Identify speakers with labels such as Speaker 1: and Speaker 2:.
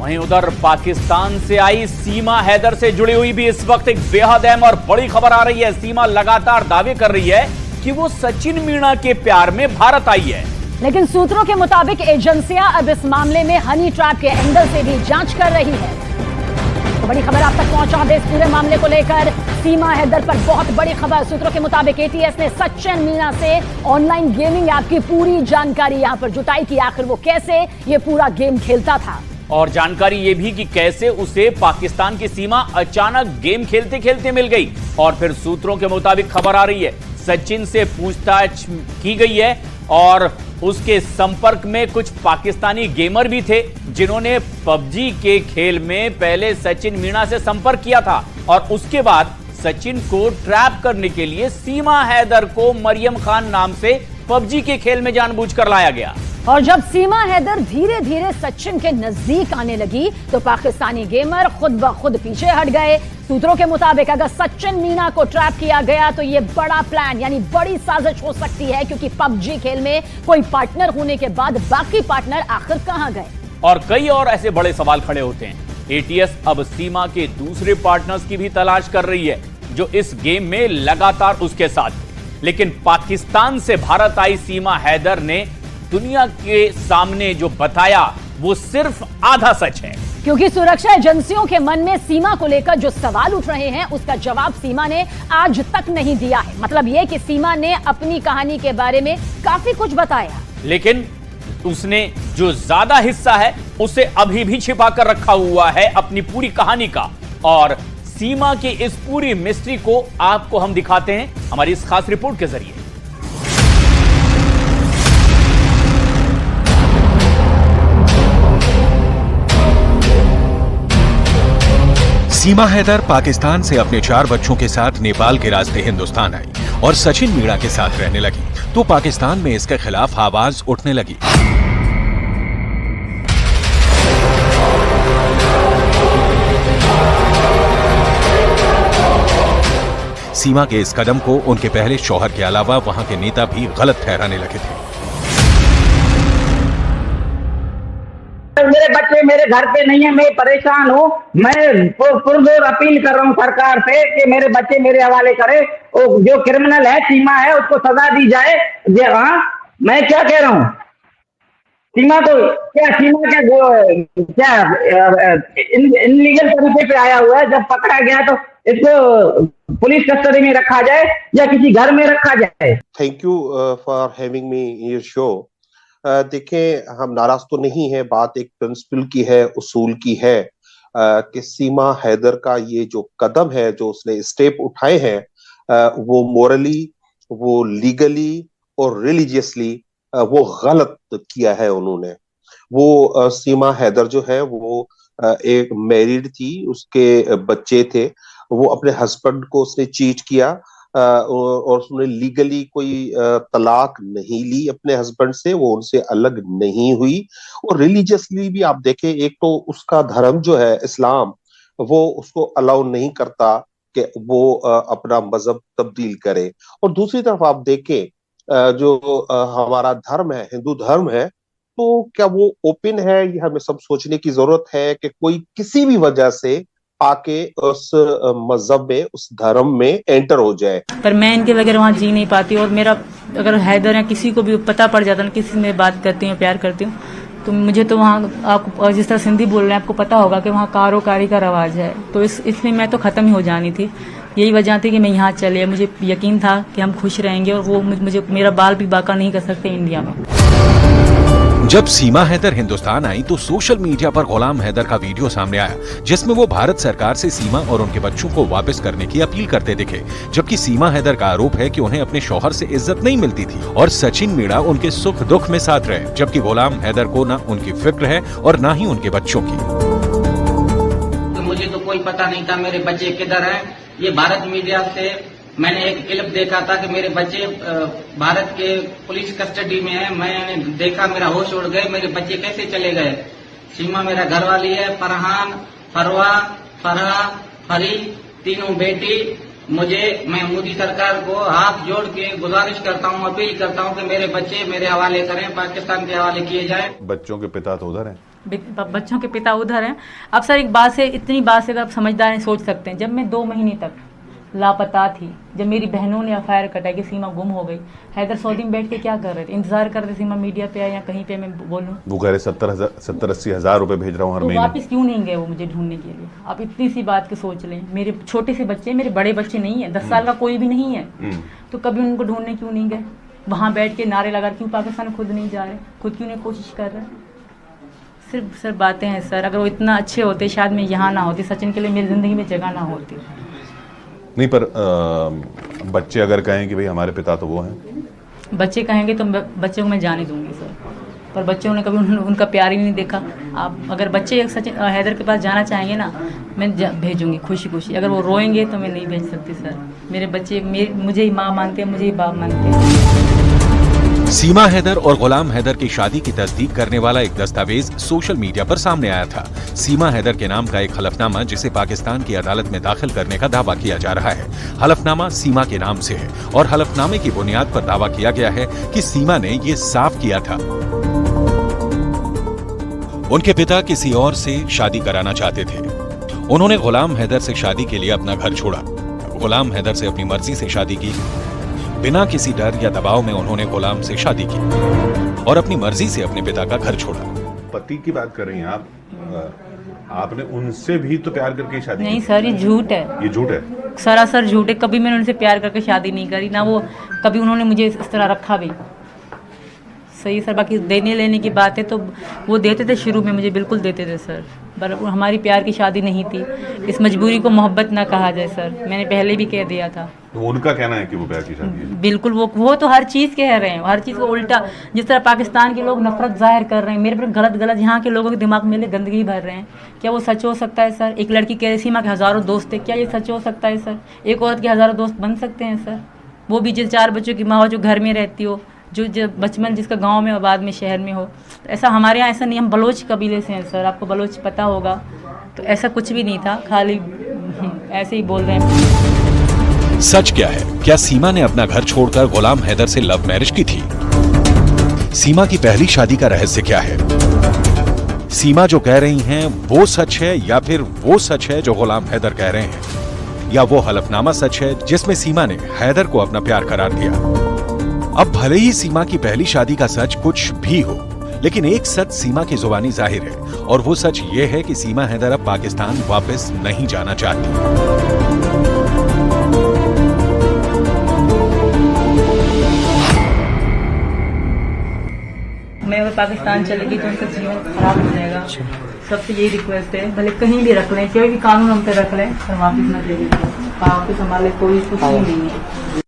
Speaker 1: वहीं उधर पाकिस्तान से आई सीमा हैदर से जुड़ी हुई भी इस वक्त एक बेहद अहम और बड़ी खबर आ रही है। सीमा लगातार दावे कर रही है कि वो सचिन मीणा के प्यार में भारत आई है,
Speaker 2: लेकिन सूत्रों के मुताबिक एजेंसियां अब इस मामले में हनी ट्रैप के एंगल से भी जांच कर रही है। तो बड़ी खबर आप तक पहुंचा दे इस पूरे मामले को लेकर। सीमा हैदर पर बहुत बड़ी खबर। सूत्रों के मुताबिक एटीएस ने सचिन मीणा से ऑनलाइन गेमिंग ऐप की पूरी जानकारी यहां पर जुटाई कि आखिर वो कैसे ये पूरा गेम खेलता था,
Speaker 1: और जानकारी ये भी कि कैसे उसे पाकिस्तान की सीमा अचानक गेम खेलते खेलते मिल गई। और फिर सूत्रों के मुताबिक खबर आ रही है सचिन से पूछताछ की गई है और उसके संपर्क में कुछ पाकिस्तानी गेमर भी थे जिन्होंने पबजी के खेल में पहले सचिन मीणा से संपर्क किया था और उसके बाद सचिन को ट्रैप करने के लिए सीमा हैदर को मरियम खान नाम से पबजी के खेल में जानबूझकर लाया गया।
Speaker 2: और जब सीमा हैदर धीरे धीरे सचिन के नजदीक आने लगी तो पाकिस्तानी गेमर खुद ब खुद पीछे हट गए। सूत्रों के मुताबिक अगर सचिन मीणा को ट्रैप किया गया तो यह बड़ा प्लान यानी बड़ी साजिश हो सकती है, क्योंकि पबजी खेल में कोई पार्टनर होने के बाद बाकी पार्टनर आखिर कहां गए।
Speaker 1: और कई और ऐसे बड़े सवाल खड़े होते हैं। एटीएस अब सीमा के दूसरे पार्टनर्स की भी तलाश कर रही है जो इस गेम में लगातार उसके साथ थे। लेकिन पाकिस्तान से भारत आई सीमा हैदर ने दुनिया के सामने जो बताया वो सिर्फ आधा सच है,
Speaker 2: क्योंकि सुरक्षा एजेंसियों के मन में सीमा को लेकर जो सवाल उठ रहे हैं उसका जवाब सीमा ने आज तक नहीं दिया है। मतलब यह कि सीमा ने अपनी कहानी के बारे में काफी कुछ बताया,
Speaker 1: लेकिन उसने जो ज्यादा हिस्सा है उसे अभी भी छिपा कर रखा हुआ है अपनी पूरी कहानी का। और सीमा की इस पूरी मिस्ट्री को आपको हम दिखाते हैं हमारी इस खास रिपोर्ट के जरिए।
Speaker 3: सीमा हैदर पाकिस्तान से अपने 4 बच्चों के साथ नेपाल के रास्ते हिंदुस्तान आई और सचिन मीणा के साथ रहने लगी तो पाकिस्तान में इसके खिलाफ आवाज उठने लगी। सीमा के इस कदम को उनके पहले शौहर के अलावा वहां के नेता भी गलत ठहराने लगे थे।
Speaker 4: मेरे बच्चे मेरे घर पे नहीं है, मैं परेशान हूँ। मैं पुरजोर अपील कर रहा हूँ सरकार से कि मेरे बच्चे मेरे हवाले करे। जो क्रिमिनल है सीमा है उसको सजा दी जाए। हाँ, मैं क्या कह रहा हूँ, सीमा को क्या इनलीगल तरीके पे आया हुआ है। जब पकड़ा गया तो इसको पुलिस कस्टडी में रखा जाए या किसी घर में रखा जाए।
Speaker 5: Thank you for having me in your show. देखें, हम नाराज तो नहीं है, बात एक प्रिंसिपल की है, उसूल की है कि सीमा हैदर का ये जो कदम है, जो उसने स्टेप उठाए हैं, वो मोरली, वो लीगली और रिलीजियसली वो गलत किया है उन्होंने। वो सीमा हैदर जो है वो एक मैरिड थी, उसके बच्चे थे, वो अपने हस्बैंड को उसने चीट किया और उसने लीगली कोई तलाक नहीं ली अपने हस्बैंड से, वो उनसे अलग नहीं हुई। और रिलीजियसली भी आप देखें, एक तो उसका धर्म जो है इस्लाम, वो उसको अलाउ नहीं करता कि वो अपना मजहब तब्दील करे। और दूसरी तरफ आप देखें जो हमारा धर्म है, हिंदू धर्म है, तो क्या वो ओपन है? ये हमें सब सोचने की जरूरत है कि कोई किसी भी वजह से आके उस मजहब में, उस धर्म में एंटर हो जाए।
Speaker 6: पर मैं इनके बगैर वहाँ जी नहीं पाती। और मेरा अगर हैदर या किसी को भी पता पड़ जाता ना, किसी में बात करती हूँ, प्यार करती हूँ, तो मुझे तो वहाँ, आपको जिस तरह सिंधी बोल रहे हैं, आपको पता होगा कि वहाँ कारोकारी का रवाज है। तो इसलिए मैं तो खत्म ही हो जानी थी। यही वजह थी कि मैं यहाँ चले। मुझे यकीन था कि हम खुश रहेंगे और वो मुझे मेरा बाल भी बाका नहीं कर सकते इंडिया में।
Speaker 3: जब सीमा हैदर हिंदुस्तान आई तो सोशल मीडिया पर गुलाम हैदर का वीडियो सामने आया जिसमें वो भारत सरकार से सीमा और उनके बच्चों को वापस करने की अपील करते दिखे। जबकि सीमा हैदर का आरोप है कि उन्हें अपने शौहर से इज्जत नहीं मिलती थी और सचिन मीणा उनके सुख दुख में साथ रहे, जबकि गुलाम हैदर को न उनकी फिक्र है और न ही उनके बच्चों की।
Speaker 7: तो मुझे तो कोई पता नहीं था मेरे बच्चे किधर हैं। ये भारत मीडिया से मैंने एक क्लिप देखा था कि मेरे बच्चे भारत के पुलिस कस्टडी में है। मैंने देखा, मेरा होश उड़ गए, मेरे बच्चे कैसे चले गए। सीमा मेरा घरवाली है, फरहान, फरवा, फरहा, फरी, तीनों बेटी। मैं मोदी सरकार को हाथ जोड़ के गुजारिश करता हूँ, अपील करता हूँ कि मेरे बच्चे मेरे हवाले करें, पाकिस्तान के हवाले किए जाए।
Speaker 8: बच्चों के पिता तो उधर हैं।
Speaker 6: बच्चों के पिता उधर हैं। अब सर एक बात से, इतनी बात से अगर आप समझदार हैं, सोच सकते हैं, जब मैं 2 महीने तक लापता थी, जब मेरी बहनों ने FIR कटाई कि सीमा गुम हो गई, हैदर सऊदी में बैठ के क्या कर रहे थे? इंतजार कर रहे थे सीमा मीडिया पे आए या कहीं पे मैं बोलूं।
Speaker 8: वो कह रहे 70-80 हज़ार रुपए भेज रहा हूँ हर
Speaker 6: तो
Speaker 8: महीने।
Speaker 6: वापस क्यों नहीं गए वो मुझे ढूंढने के लिए? आप इतनी सी बात की सोच लें, मेरे छोटे से बच्चे, मेरे बड़े बच्चे नहीं है, 10 साल का कोई भी नहीं है, तो कभी उनको ढूंढने क्यों नहीं गए? वहाँ बैठ के नारे लगा, क्यों पाकिस्तान खुद नहीं जा रहे, खुद क्यों नहीं कोशिश कर रहे? सिर्फ सर बातें हैं सर। अगर वो इतना अच्छे होते शायद मैं यहाँ ना होती, सचिन के लिए मेरी ज़िंदगी में जगह ना होती।
Speaker 8: नहीं, पर बच्चे अगर कहें कि भाई हमारे पिता तो वो हैं,
Speaker 6: बच्चे कहेंगे तो बच्चों को मैं जाने दूंगी सर, पर बच्चों ने कभी उनका प्यार ही नहीं देखा। आप अगर बच्चे सचिन हैदर के पास जाना चाहेंगे ना, मैं भेजूंगी खुशी खुशी। अगर वो रोएंगे तो मैं नहीं भेज सकती सर। मेरे बच्चे मुझे ही माँ मानते हैं, मुझे ही बाप मानते हैं।
Speaker 3: सीमा हैदर और गुलाम हैदर की शादी की तस्दीक करने वाला एक दस्तावेज सोशल मीडिया पर सामने आया था। सीमा हैदर के नाम का एक हलफनामा जिसे पाकिस्तान की अदालत में दाखिल करने का दावा किया जा रहा है। हलफनामा सीमा के नाम से है और हलफनामे की बुनियाद पर दावा किया गया है कि सीमा ने ये साफ किया था उनके पिता किसी और से शादी कराना चाहते थे। उन्होंने गुलाम हैदर से शादी के लिए अपना घर छोड़ा। गुलाम हैदर से अपनी मर्जी से शादी की, बिना किसी डर या दबाव में उन्होंने गुलाम से शादी की और अपनी मर्जी से अपने पिता का घर छोड़ा।
Speaker 8: पति की बात कर रही हैं आप, आपने उनसे भी तो प्यार करके शादी
Speaker 6: नहीं
Speaker 8: की?
Speaker 6: सर, ये झूठ है,
Speaker 8: ये झूठ है,
Speaker 6: सरासर झूठ है। कभी मैंने उनसे प्यार करके शादी नहीं करी, ना वो कभी उन्होंने मुझे इस तरह रखा भी। सही सर, बाकी देने लेने की बात है तो वो देते थे शुरू में, मुझे बिल्कुल देते थे सर, पर हमारी प्यार की शादी नहीं थी। इस मजबूरी को मोहब्बत ना कहा जाए सर, मैंने पहले भी कह दिया था।
Speaker 8: तो उनका कहना है कि वो प्यार की शादी है।
Speaker 6: बिल्कुल, वो तो हर चीज़ कह रहे हैं, हर चीज़ को उल्टा। जिस तरह पाकिस्तान के लोग नफरत जाहिर कर रहे हैं मेरे पर, गलत यहाँ के लोगों के दिमाग में गंदगी भर रहे हैं। क्या वो सच हो सकता है सर? एक लड़की कह रही सीमा के हज़ारों दोस्त थे, क्या ये सच हो सकता है सर? एक औरत के हज़ारों दोस्त बन सकते हैं सर? वो भी जिस 4 बच्चों की माँ हो, जो घर में रहती हो, जो बचपन जिसका गांव में और बाद में शहर में हो। ऐसा हमारे यहाँ ऐसा नहीं, हम बलोच कबीले से हैं सर, आपको बलोच पता होगा। तो ऐसा कुछ भी नहीं था, खाली ऐसे ही बोल रहे हैं।
Speaker 3: सच क्या है? क्या सीमा ने अपना घर छोड़कर गुलाम हैदर से लव मैरिज की थी? सीमा की पहली शादी का रहस्य क्या है? सीमा जो कह रही हैं वो सच है या फिर वो सच है जो गुलाम हैदर कह रहे हैं? या वो हलफनामा सच है जिसमें सीमा ने हैदर को अपना प्यार करार दिया? अब भले ही सीमा की पहली शादी का सच कुछ भी हो, लेकिन एक सच सीमा की जुबानी जाहिर है, और वो सच ये है कि सीमा हैदर अब पाकिस्तान वापस नहीं जाना चाहती।
Speaker 6: मैं अगर पाकिस्तान चलेगी तो उनका जीवन खराब हो जाएगा। सबसे यही रिक्वेस्ट है, भले कहीं भी रख लें, कोई भी कानून हम पे रख लें, पर वापस न दे दें। वापस हमारे कोई कुछ नहीं है।